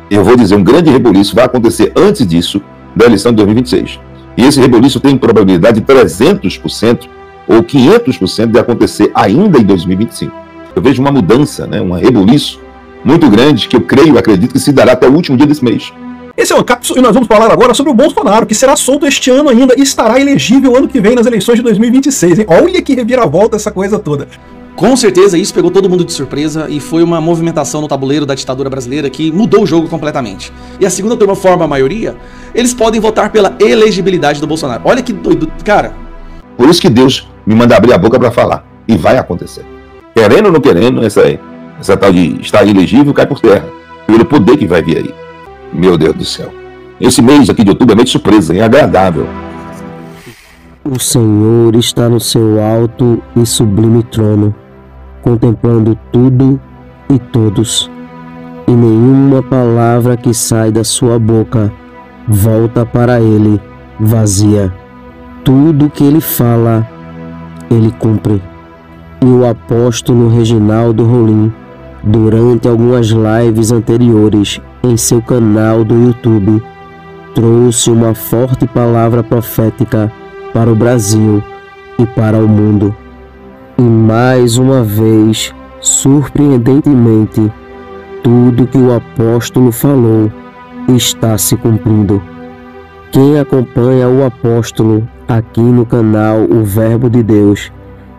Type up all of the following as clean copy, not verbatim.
Eu vou dizer, um grande rebuliço vai acontecer antes disso, da eleição de 2026. E esse rebuliço tem probabilidade de 300% ou 500% de acontecer ainda em 2025. Eu vejo uma mudança, né, um rebuliço muito grande que eu creio, acredito que se dará até o último dia desse mês. Esse é o Cápsula e nós vamos falar agora sobre o Bolsonaro, que será solto este ano ainda e estará elegível ano que vem nas eleições de 2026. Hein? Olha que reviravolta essa coisa toda. Com certeza isso pegou todo mundo de surpresa e foi uma movimentação no tabuleiro da ditadura brasileira que mudou o jogo completamente. E a segunda turma forma a maioria, eles podem votar pela elegibilidade do Bolsonaro. Olha que doido, cara. Por isso que Deus me manda abrir a boca para falar. E vai acontecer. Querendo ou não querendo, essa tal de estar elegível cai por terra. Pelo poder que vai vir aí. Meu Deus do céu. Esse mês aqui de outubro é meio de surpresa, é agradável. O Senhor está no seu alto e sublime trono, contemplando tudo e todos. E nenhuma palavra que sai da sua boca volta para ele vazia. Tudo que ele fala, ele cumpre. E o apóstolo Reginaldo Rolim, durante algumas lives anteriores em seu canal do YouTube, trouxe uma forte palavra profética para o Brasil e para o mundo. E mais uma vez, surpreendentemente, tudo que o apóstolo falou está se cumprindo. Quem acompanha o apóstolo aqui no canal O Verbo de Deus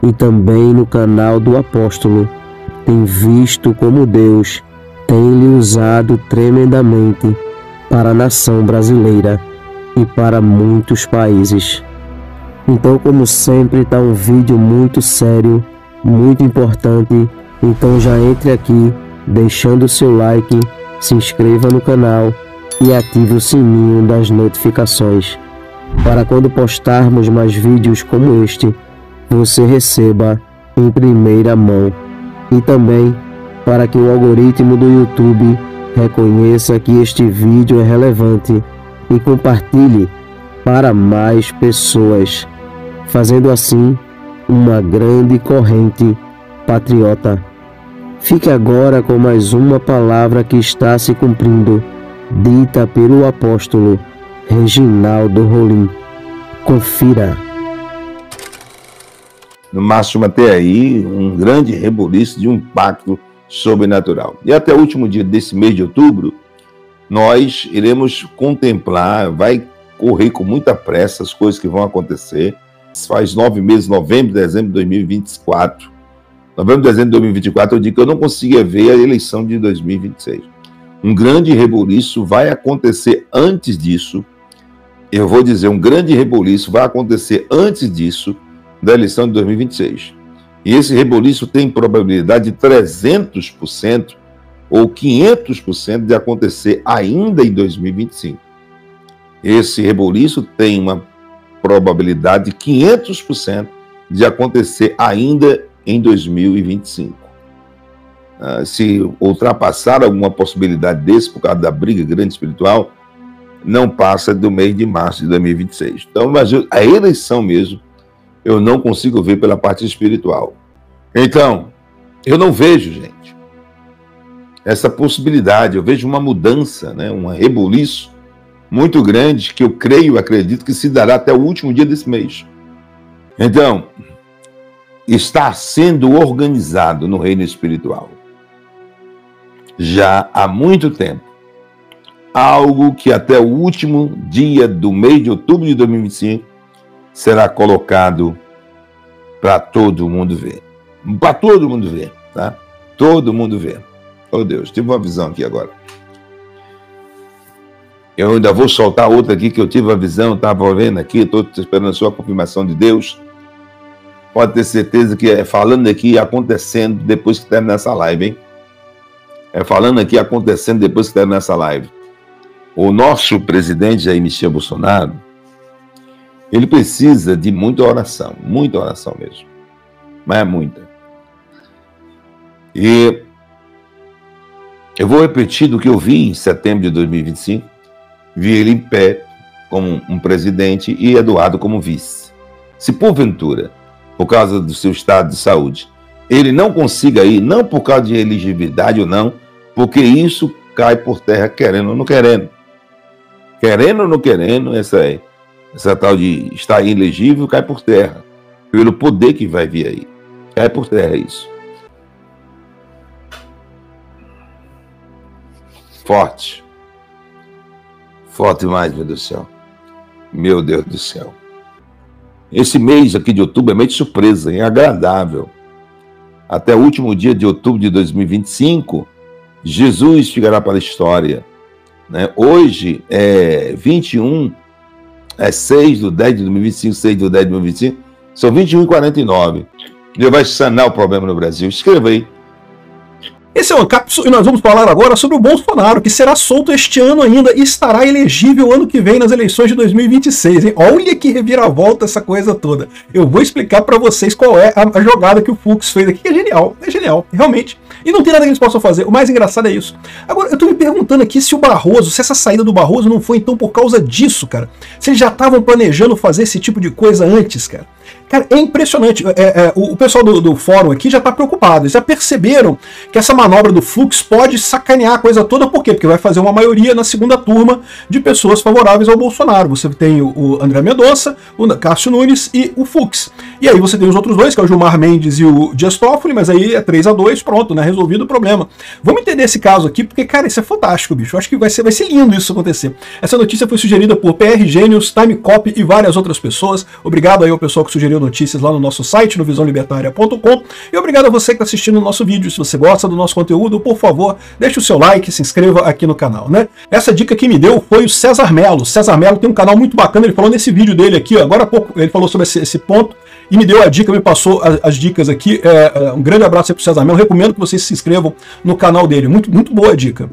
e também no canal do apóstolo tem visto como Deus tem lhe usado tremendamente para a nação brasileira e para muitos países. Então, como sempre, está um vídeo muito sério, muito importante. Então já entre aqui, deixando o seu like, se inscreva no canal e ative o sininho das notificações, para quando postarmos mais vídeos como este, você receba em primeira mão. E também para que o algoritmo do YouTube reconheça que este vídeo é relevante e compartilhe para mais pessoas, fazendo assim uma grande corrente patriota. Fique agora com mais uma palavra que está se cumprindo, dita pelo apóstolo Reginaldo Rolim. Confira. No máximo até aí, um grande rebuliço de um impacto sobrenatural. E até o último dia desse mês de outubro, nós iremos contemplar, vai correr com muita pressa as coisas que vão acontecer. Faz 9 meses, novembro, dezembro de 2024. Novembro, dezembro de 2024, eu digo que eu não conseguia ver a eleição de 2026. Um grande rebuliço vai acontecer antes disso. Eu vou dizer, um grande rebuliço vai acontecer antes disso, da eleição de 2026. E esse rebuliço tem probabilidade de 300% ou 500% de acontecer ainda em 2025. Esse rebuliço tem uma probabilidade de 500% de acontecer ainda em 2025. Se ultrapassar alguma possibilidade desse, por causa da briga grande espiritual, não passa do mês de março de 2026. Então, mas a eleição mesmo, eu não consigo ver pela parte espiritual. Então, eu não vejo, gente, essa possibilidade. Eu vejo uma mudança, né, um rebuliço muito grande que eu creio, acredito que se dará até o último dia desse mês. Então, está sendo organizado no reino espiritual já há muito tempo algo que até o último dia do mês de outubro de 2025 será colocado para todo mundo ver. Para todo mundo ver, tá? Todo mundo ver. Oh Deus, tive uma visão aqui agora. Eu ainda vou soltar outra aqui que eu tive uma visão, estava vendo aqui, estou esperando a sua confirmação de Deus. Pode ter certeza que é falando aqui acontecendo depois que terminar essa live, hein? É falando aqui acontecendo depois que terminar essa live. O nosso presidente Jair Messias Bolsonaro, ele precisa de muita oração mesmo. Mas é muita. E eu vou repetir do que eu vi em setembro de 2025. Vi ele em pé como um presidente e Eduardo como vice. Se porventura, por causa do seu estado de saúde, ele não consiga ir, não por causa de elegibilidade ou não, porque isso cai por terra, querendo ou não querendo. Querendo ou não querendo, essa tal de estar inelegível cai por terra. Pelo poder que vai vir aí. Cai por terra isso. Forte. Forte demais, meu Deus do céu. Meu Deus do céu. Esse mês aqui de outubro é mês de surpresa, é agradável. Até o último dia de outubro de 2025, Jesus ficará para a história. Né? Hoje é 21, é 6 de 10 de 2025, 6 de 10 de 2025, são 21h49. Deus vai sanar o problema no Brasil. Escreva aí. Esse é o Ancapsu e nós vamos falar agora sobre o Bolsonaro, que será solto este ano ainda e estará elegível ano que vem nas eleições de 2026. Hein? Olha que reviravolta essa coisa toda. Eu vou explicar para vocês qual é a jogada que o Fux fez aqui, que é genial, realmente. E não tem nada que eles possam fazer. O mais engraçado é isso. Agora, eu tô me perguntando aqui se o Barroso, se essa saída do Barroso não foi então por causa disso, cara. Se eles já estavam planejando fazer esse tipo de coisa antes, cara. Cara, é impressionante. O pessoal do fórum aqui já está preocupado. Eles já perceberam que essa manobra do Fux pode sacanear a coisa toda. Por quê? Porque vai fazer uma maioria na segunda turma de pessoas favoráveis ao Bolsonaro. Você tem o André Mendonça, o Cássio Nunes e o Fux. E aí você tem os outros dois, que é o Gilmar Mendes e o Dias Toffoli, mas aí é 3-2, pronto, né? Resolvido o problema. Vamos entender esse caso aqui, porque, cara, isso é fantástico, bicho. Eu acho que vai ser lindo isso acontecer. Essa notícia foi sugerida por PR Gênios, Time Copy e várias outras pessoas. Obrigado aí ao pessoal que sugeriu notícias lá no nosso site, no visãolibertaria.com, e obrigado a você que está assistindo o nosso vídeo. Se você gosta do nosso conteúdo, por favor, deixe o seu like, se inscreva aqui no canal, né? Essa dica que me deu foi o César Melo. O César Melo tem um canal muito bacana, ele falou nesse vídeo dele aqui, ó, agora há pouco, ele falou sobre esse ponto, e me deu a dica, me passou as dicas aqui. Um grande abraço aí pro César Melo, recomendo que vocês se inscrevam no canal dele, muito boa a dica.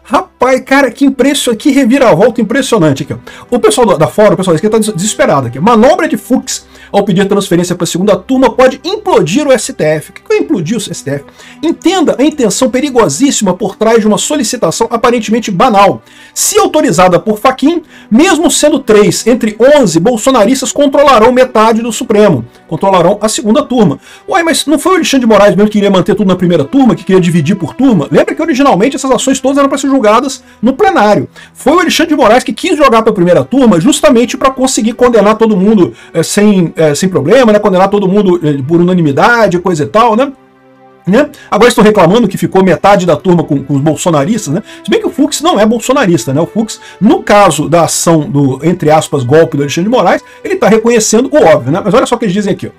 Rapaz, cara, que reviravolta impressionante aqui, ó. O pessoal da fora, o pessoal da esquerda tá desesperado aqui. Manobra de Fux ao pedir transferência para a segunda turma pode implodir o STF. O que é implodir o STF? Entenda a intenção perigosíssima por trás de uma solicitação aparentemente banal. Se autorizada por Fachin, mesmo sendo 3 entre 11, bolsonaristas controlarão metade do Supremo. Controlarão a segunda turma. Uai, mas não foi o Alexandre de Moraes mesmo que queria manter tudo na primeira turma, que queria dividir por turma? Lembra que originalmente essas ações todas eram para ser julgadas no plenário. Foi o Alexandre de Moraes que quis jogar para a primeira turma justamente para conseguir condenar todo mundo sem problema, né? Condenar todo mundo por unanimidade, coisa e tal, né? Agora estão reclamando que ficou metade da turma com os bolsonaristas, né? Se bem que o Fux não é bolsonarista, né? O Fux, no caso da ação do, entre aspas, golpe do Alexandre de Moraes, ele está reconhecendo o óbvio, né? Mas olha só o que eles dizem aqui, ó.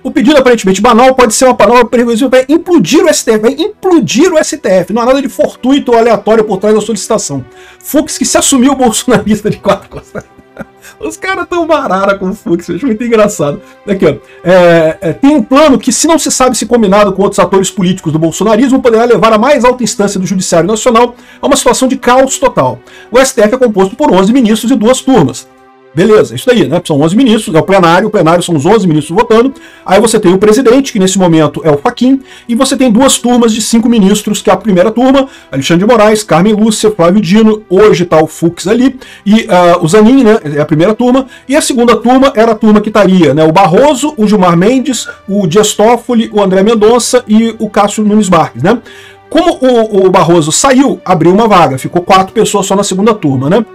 O pedido aparentemente banal pode ser uma palavra perigosa, vai implodir o STF, vai implodir o STF. Não há nada de fortuito ou aleatório por trás da solicitação. Fux que se assumiu bolsonarista de 4 costas. Os caras tão barara com o Fux, acho muito engraçado. Aqui, ó. Tem um plano que, se não se sabe se combinado com outros atores políticos do bolsonarismo, poderá levar a mais alta instância do Judiciário Nacional a uma situação de caos total. O STF é composto por 11 ministros e 2 turmas. Beleza, isso daí, né? São 11 ministros, é o plenário são os 11 ministros votando. Aí você tem o presidente, que nesse momento é o Fachin, e você tem 2 turmas de 5 ministros, que é a primeira turma, Alexandre de Moraes, Carmen Lúcia, Flávio Dino, hoje tá o Fux ali, e o Zanin, né? É a primeira turma, e a segunda turma era a turma que estaria, né? O Barroso, o Gilmar Mendes, o Dias Toffoli, o André Mendonça e o Cássio Nunes Marques, né? Como o Barroso saiu, abriu uma vaga, ficou 4 pessoas só na segunda turma, né?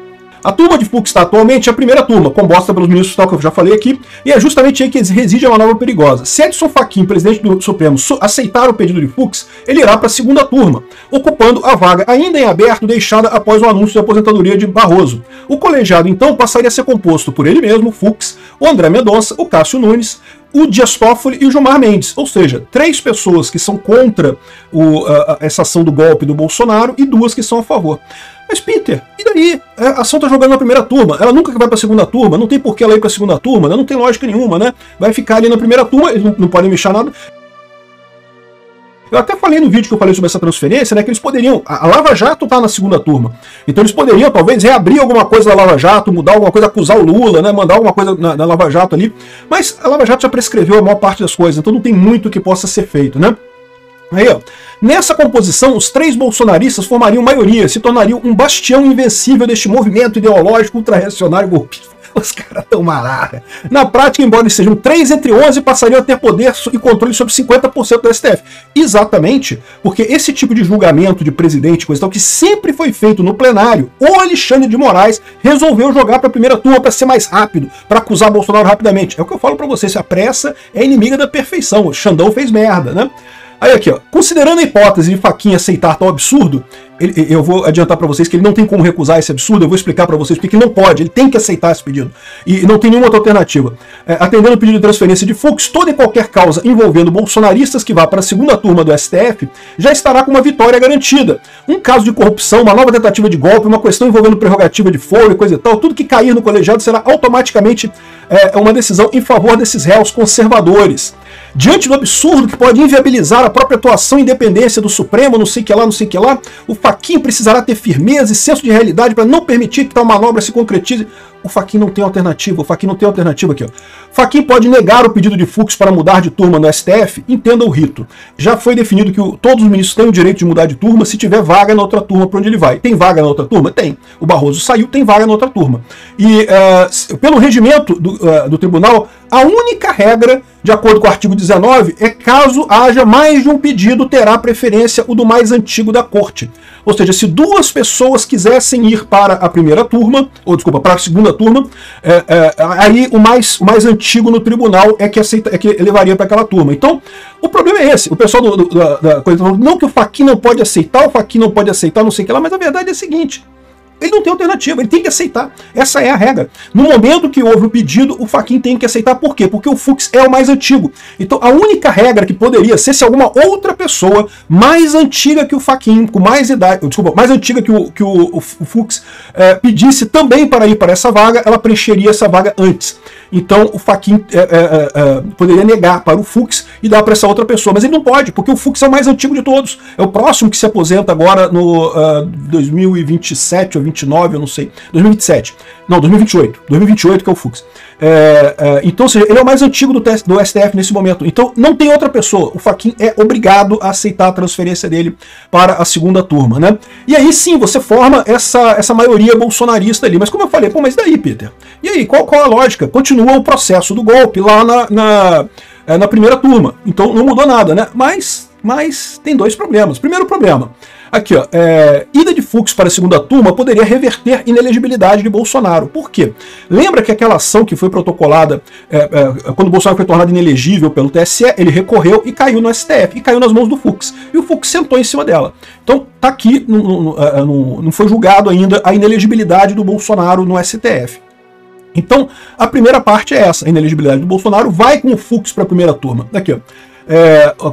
A turma de Fux está atualmente a primeira turma, composta pelos ministros tal que eu já falei aqui, e é justamente aí que reside a manobra perigosa. Se Edson Fachin, presidente do Supremo, aceitar o pedido de Fux, ele irá para a segunda turma, ocupando a vaga ainda em aberto deixada após o anúncio de aposentadoria de Barroso. O colegiado, então, passaria a ser composto por ele mesmo, Fux, o André Mendonça, o Cássio Nunes, o Dias Toffoli e o Gilmar Mendes, ou seja, 3 pessoas que são contra essa ação do golpe do Bolsonaro e 2 que são a favor. Mas, Peter, e daí? A ação tá jogando na primeira turma, ela nunca vai para a segunda turma, não tem por que ela ir para a segunda turma, né? Não tem lógica nenhuma, né? Vai ficar ali na primeira turma, eles não podem mexer nada. Eu até falei no vídeo que eu falei sobre essa transferência, né, que eles poderiam, a Lava Jato tá na segunda turma, então eles poderiam talvez reabrir alguma coisa da Lava Jato, mudar alguma coisa, acusar o Lula, né, mandar alguma coisa na Lava Jato ali, mas a Lava Jato já prescreveu a maior parte das coisas, então não tem muito que possa ser feito, né? Aí, ó, nessa composição, os 3 bolsonaristas formariam maioria, se tornariam um bastião invencível deste movimento ideológico ultra-reacionário golpista. Os caras tão mararra. Na prática, embora eles sejam 3 entre 11, passariam a ter poder e controle sobre 50% do STF. Exatamente, porque esse tipo de julgamento de presidente, coisa tal, que sempre foi feito no plenário, o Alexandre de Moraes resolveu jogar para a primeira turma para ser mais rápido, para acusar Bolsonaro rapidamente. É o que eu falo para vocês, a pressa é inimiga da perfeição. O Xandão fez merda, né? Aí aqui, ó, considerando a hipótese de Fachin aceitar tal absurdo, eu vou adiantar para vocês que ele não tem como recusar esse absurdo, eu vou explicar para vocês porque ele não pode, ele tem que aceitar esse pedido. E não tem nenhuma outra alternativa. Atendendo o pedido de transferência de Fux, toda e qualquer causa envolvendo bolsonaristas que vá para a segunda turma do STF já estará com uma vitória garantida. Um caso de corrupção, uma nova tentativa de golpe, uma questão envolvendo prerrogativa de foro e coisa e tal, tudo que cair no colegiado será automaticamente uma decisão em favor desses réus conservadores. Diante do absurdo que pode inviabilizar a própria atuação e independência do Supremo, não sei que lá, o Fachin precisará ter firmeza e senso de realidade para não permitir que tal manobra se concretize. O Fachin não tem alternativa, aqui, ó. Fachin pode negar o pedido de Fux para mudar de turma no STF, entenda o rito. Já foi definido que todos os ministros têm o direito de mudar de turma se tiver vaga na outra turma para onde ele vai. Tem vaga na outra turma? Tem. O Barroso saiu, tem vaga na outra turma. E pelo regimento do tribunal, a única regra, de acordo com o artigo 19, é caso haja mais de um pedido, terá preferência o do mais antigo da corte. Ou seja, se duas pessoas quisessem ir para a primeira turma, para a segunda turma, aí o mais antigo no tribunal é que levaria para aquela turma. Então, o problema é esse. O pessoal da coisa falou, não que o Fachin não pode aceitar, não sei o que lá, mas a verdade é a seguinte. Ele não tem alternativa, ele tem que aceitar. Essa é a regra. No momento que houve o pedido, o Fachin tem que aceitar. Por quê? Porque o Fux é o mais antigo. Então, a única regra que poderia ser se alguma outra pessoa mais antiga que o Fachin, com mais idade, mais antiga que o Fux, pedisse também para ir para essa vaga, ela preencheria essa vaga antes. Então, o Fachin poderia negar para o Fux e dar para essa outra pessoa. Mas ele não pode, porque o Fux é o mais antigo de todos. É o próximo que se aposenta agora no 2027 ou 29, eu não sei. 2027. Não, 2028. 2028 que é o Fux. Então, ou seja, ele é o mais antigo do STF nesse momento. Então, não tem outra pessoa. O Fachin é obrigado a aceitar a transferência dele para a segunda turma, né? E aí sim, você forma essa maioria bolsonarista ali. Mas como eu falei, pô, mas daí, Peter? E aí, qual a lógica? Continua o processo do golpe lá na primeira turma. Então, não mudou nada, né? Mas tem dois problemas. Primeiro problema. Aqui, ó, ida de Fux para a segunda turma poderia reverter inelegibilidade de Bolsonaro. Por quê? Lembra que aquela ação que foi protocolada quando o Bolsonaro foi tornado inelegível pelo TSE, ele recorreu e caiu no STF, e caiu nas mãos do Fux. E o Fux sentou em cima dela. Então, tá aqui, não foi julgado ainda a inelegibilidade do Bolsonaro no STF. Então, a primeira parte é essa, a inelegibilidade do Bolsonaro vai com o Fux para a primeira turma. Aqui, ó.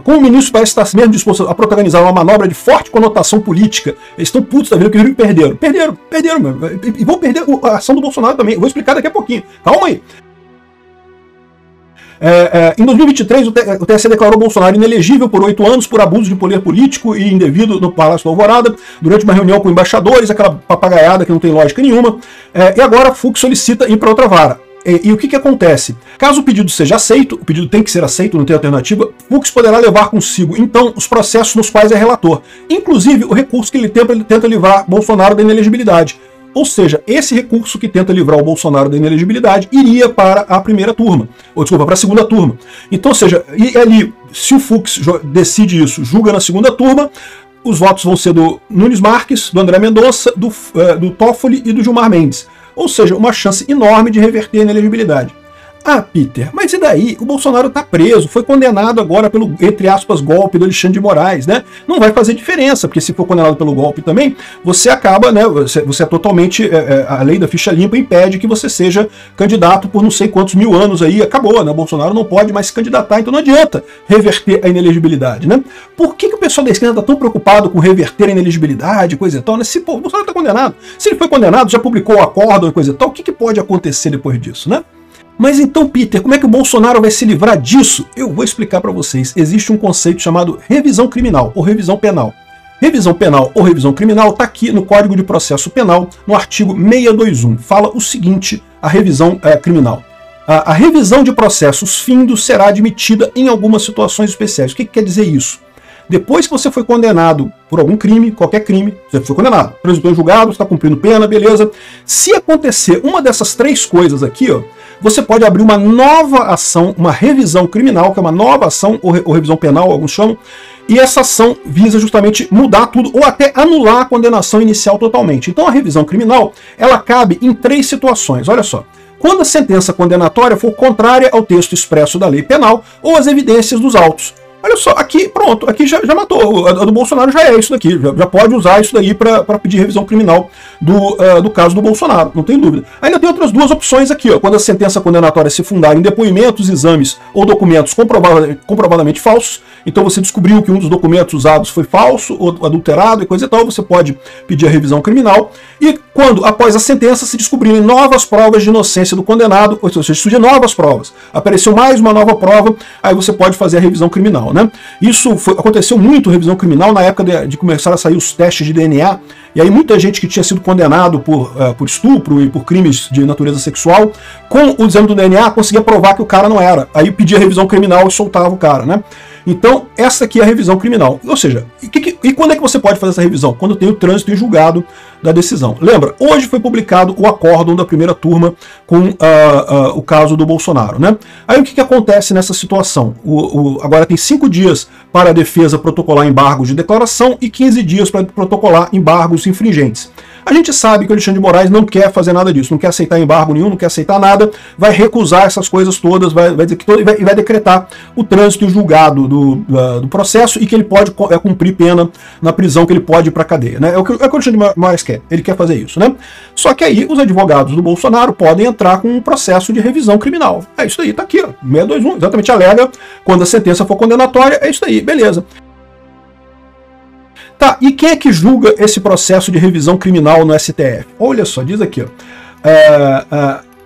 Como o ministro parece estar mesmo disposto a protagonizar uma manobra de forte conotação política, eles estão putos da vida que perderam. Perderam, mano. E vão perder a ação do Bolsonaro também. Eu vou explicar daqui a pouquinho. Calma aí. Em 2023, o TSE declarou Bolsonaro inelegível por 8 anos por abuso de poder político e indevido no Palácio do Alvorada, durante uma reunião com embaixadores, aquela papagaiada que não tem lógica nenhuma. E agora Fux solicita ir para outra vara. E o que acontece? Caso o pedido seja aceito, o pedido tem que ser aceito, não tem alternativa, Fux poderá levar consigo, então, os processos nos quais é relator, inclusive o recurso que ele tenta livrar Bolsonaro da inelegibilidade. Ou seja, esse recurso que tenta livrar o Bolsonaro da inelegibilidade iria para a primeira turma, ou desculpa, para a segunda turma. Então, ou seja, e ali, se o Fux decide isso, julga na segunda turma, os votos vão ser do Nunes Marques, do André Mendonça, do Toffoli e do Gilmar Mendes. Ou seja, uma chance enorme de reverter a inelegibilidade. Ah, Peter, mas e daí? O Bolsonaro está preso, foi condenado agora pelo, entre aspas, golpe do Alexandre de Moraes, né? Não vai fazer diferença, porque se for condenado pelo golpe também, você acaba, né? Você é totalmente. A lei da ficha limpa impede que você seja candidato por não sei quantos mil anos aí, acabou, né? O Bolsonaro não pode mais se candidatar, então não adianta reverter a inelegibilidade, né? Por que o pessoal da esquerda está tão preocupado com reverter a inelegibilidade, coisa e tal, né? Se pô, o Bolsonaro está condenado, se ele foi condenado, já publicou o acordo, coisa e tal, o que pode acontecer depois disso, né? Mas então, Peter, como é que o Bolsonaro vai se livrar disso? Eu vou explicar para vocês. Existe um conceito chamado revisão criminal ou revisão penal. Revisão penal ou revisão criminal está aqui no Código de Processo Penal, no artigo 621. Fala o seguinte, a revisão criminal. A revisão de processos findos será admitida em algumas situações especiais. O que quer dizer isso? Depois que você foi condenado por algum crime, qualquer crime, você foi condenado, transitou em julgado, está cumprindo pena, beleza. Se acontecer uma dessas três coisas aqui, ó, você pode abrir uma nova ação, uma revisão criminal, que é uma nova ação, ou revisão penal, alguns chamam, e essa ação visa justamente mudar tudo, ou até anular a condenação inicial totalmente. Então a revisão criminal, ela cabe em três situações, olha só. Quando a sentença condenatória for contrária ao texto expresso da lei penal ou às evidências dos autos. Olha só, aqui, pronto, aqui já matou. A do Bolsonaro já é isso daqui, já pode usar isso daí para pedir revisão criminal do caso do Bolsonaro, não tem dúvida. Ainda tem outras duas opções aqui, ó, quando a sentença condenatória se fundar em depoimentos, exames ou documentos comprovadamente falsos, então você descobriu que um dos documentos usados foi falso ou adulterado e coisa e tal, você pode pedir a revisão criminal. E quando, após a sentença, se descobrirem novas provas de inocência do condenado, ou seja, surgem novas provas, apareceu mais uma nova prova, aí você pode fazer a revisão criminal, né? Isso aconteceu muito, revisão criminal, na época de começar a sair os testes de DNA, e aí muita gente que tinha sido condenado por estupro e por crimes de natureza sexual, com o exame do DNA, conseguia provar que o cara não era. Aí pedia revisão criminal e soltava o cara, né? Então, essa aqui é a revisão criminal. Ou seja, e quando é que você pode fazer essa revisão? Quando tem o trânsito em julgado da decisão. Lembra, hoje foi publicado o acórdão da primeira turma com o caso do Bolsonaro, né? Aí o que acontece nessa situação? Agora tem 5 dias para a defesa protocolar embargos de declaração e 15 dias para protocolar embargos infringentes. A gente sabe que o Alexandre de Moraes não quer fazer nada disso, não quer aceitar embargo nenhum, não quer aceitar nada, vai recusar essas coisas todas, vai dizer que e vai decretar o trânsito em julgado do processo e que ele pode cumprir pena na prisão, que ele pode ir para a cadeia, né? É o que o Alexandre de Moraes quer, ele quer fazer isso, né? Só que aí os advogados do Bolsonaro podem entrar com um processo de revisão criminal. É isso aí, tá aqui, ó, 621, exatamente alega quando a sentença for condenatória, é isso aí, beleza. Tá, e quem é que julga esse processo de revisão criminal no STF? Olha só, diz aqui, ó.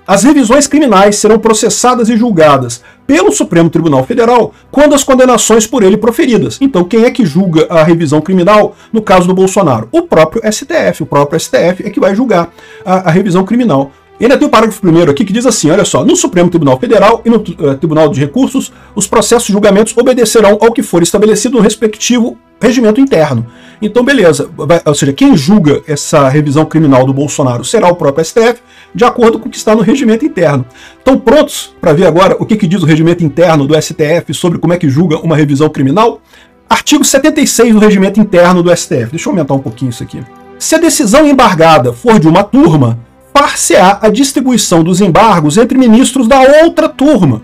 As revisões criminais serão processadas e julgadas pelo Supremo Tribunal Federal quando as condenações por ele proferidas. Então, quem é que julga a revisão criminal no caso do Bolsonaro? O próprio STF. O próprio STF é que vai julgar a revisão criminal. E ainda tem o parágrafo 1º aqui que diz assim, olha só, no Supremo Tribunal Federal e no Tribunal de Recursos, os processos e julgamentos obedecerão ao que for estabelecido no respectivo regimento interno. Então, beleza, ou seja, quem julga essa revisão criminal do Bolsonaro será o próprio STF, de acordo com o que está no regimento interno. Estão prontos para ver agora o que diz o regimento interno do STF sobre como é que julga uma revisão criminal? Artigo 76 do regimento interno do STF. Deixa eu aumentar um pouquinho isso aqui. Se a decisão embargada for de uma turma, far-se-á a distribuição dos embargos entre ministros da outra turma.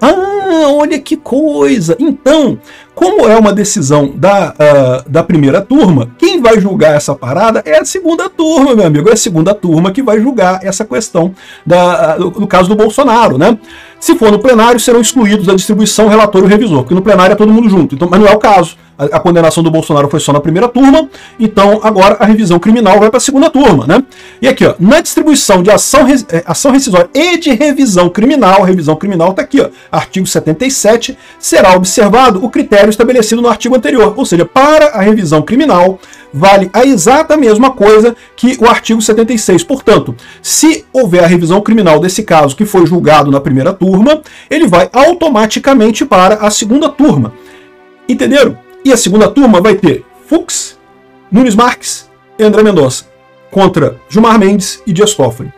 Ah, olha que coisa! Então, como é uma decisão da primeira turma, quem vai julgar essa parada é a segunda turma, meu amigo. É a segunda turma que vai julgar essa questão do caso do Bolsonaro, né? Se for no plenário, serão excluídos da distribuição relator e o revisor, porque no plenário é todo mundo junto. Então, mas não é o caso. A condenação do Bolsonaro foi só na primeira turma, então agora a revisão criminal vai para a segunda turma, né? E aqui, ó, na distribuição de ação rescisória e de revisão criminal tá aqui, ó, artigo 77, será observado o critério estabelecido no artigo anterior, ou seja, para a revisão criminal vale a exata mesma coisa que o artigo 76. Portanto, se houver a revisão criminal desse caso que foi julgado na primeira turma, ele vai automaticamente para a segunda turma. Entenderam? E a segunda turma vai ter Fux, Nunes Marques e André Mendonça contra Gilmar Mendes e Dias Toffoli.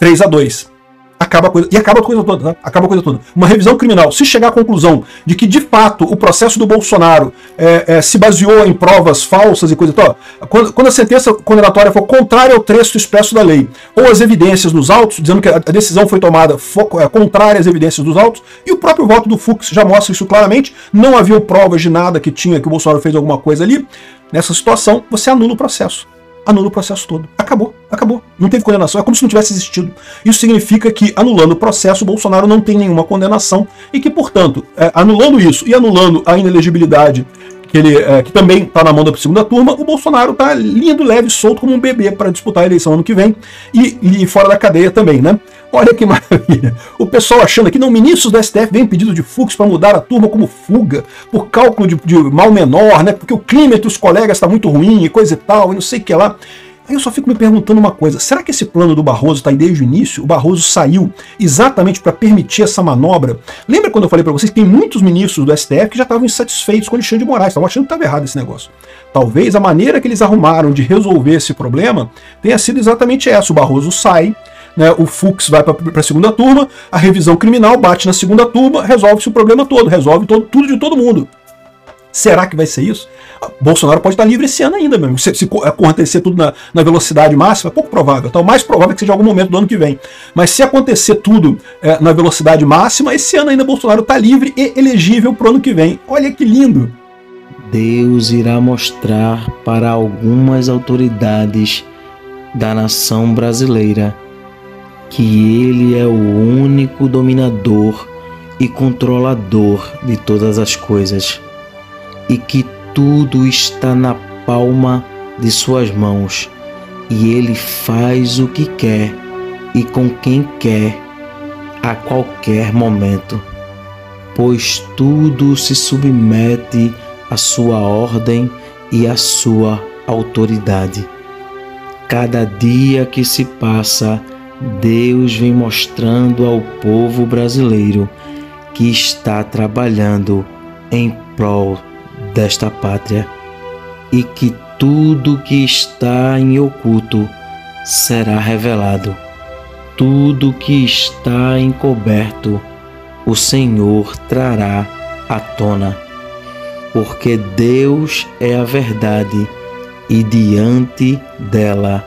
3-2. Acaba a coisa. E acaba a coisa toda, né? Acaba a coisa toda. Uma revisão criminal, se chegar à conclusão de que, de fato, o processo do Bolsonaro se baseou em provas falsas e coisa e tal, quando a sentença condenatória for contrária ao trecho expresso da lei, ou as evidências nos autos, dizendo que a decisão foi tomada contrária às evidências dos autos, e o próprio voto do Fux já mostra isso claramente, não havia provas de nada que o Bolsonaro fez alguma coisa ali, nessa situação, você anula o processo. Anula o processo todo. Acabou. Não teve condenação. É como se não tivesse existido. Isso significa que, anulando o processo, o Bolsonaro não tem nenhuma condenação e que, portanto, anulando isso e anulando a inelegibilidade que também está na mão da segunda turma, o Bolsonaro está lindo, leve, solto como um bebê para disputar a eleição ano que vem e fora da cadeia também, né? Olha que maravilha. O pessoal achando aqui, não, ministros do STF vêm pedido de Fux para mudar a turma como fuga, por cálculo de mal menor, né? Porque o clima entre os colegas está muito ruim e coisa e tal, e não sei o que lá. Aí eu só fico me perguntando uma coisa, será que esse plano do Barroso está aí desde o início? O Barroso saiu exatamente para permitir essa manobra? Lembra quando eu falei para vocês que tem muitos ministros do STF que já estavam insatisfeitos com o Alexandre de Moraes, estavam achando que estava errado esse negócio. Talvez a maneira que eles arrumaram de resolver esse problema tenha sido exatamente essa. O Barroso sai, né, o Fux vai para a segunda turma, a revisão criminal bate na segunda turma, resolve-se o problema todo, resolve tudo de todo mundo. Será que vai ser isso? Bolsonaro pode estar livre esse ano ainda, mesmo. Se acontecer tudo na velocidade máxima, é pouco provável. Então, o mais provável é que seja algum momento do ano que vem. Mas se acontecer tudo na velocidade máxima, esse ano ainda Bolsonaro está livre e elegível para o ano que vem. Olha que lindo! Deus irá mostrar para algumas autoridades da nação brasileira que Ele é o único dominador e controlador de todas as coisas, e que tudo está na palma de suas mãos, e Ele faz o que quer e com quem quer, a qualquer momento, pois tudo se submete à sua ordem e à sua autoridade. Cada dia que se passa, Deus vem mostrando ao povo brasileiro que está trabalhando em prol desta pátria, e que tudo que está em oculto será revelado. Tudo que está encoberto, o Senhor trará à tona, porque Deus é a verdade e diante dela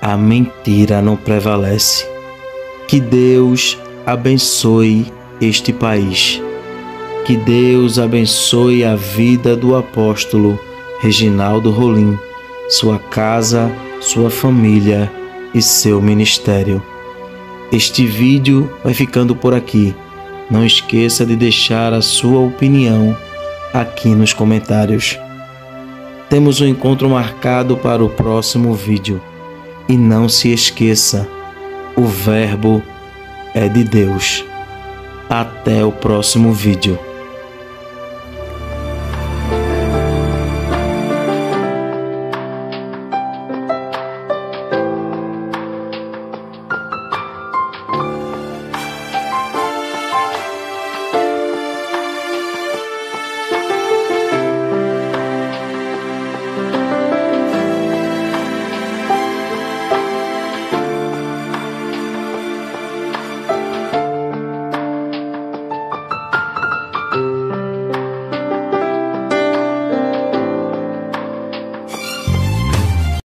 a mentira não prevalece. Que Deus abençoe este país. Que Deus abençoe a vida do apóstolo Reginaldo Rolim, sua casa, sua família e seu ministério. Este vídeo vai ficando por aqui. Não esqueça de deixar a sua opinião aqui nos comentários. Temos um encontro marcado para o próximo vídeo. E não se esqueça, o Verbo é de Deus. Até o próximo vídeo.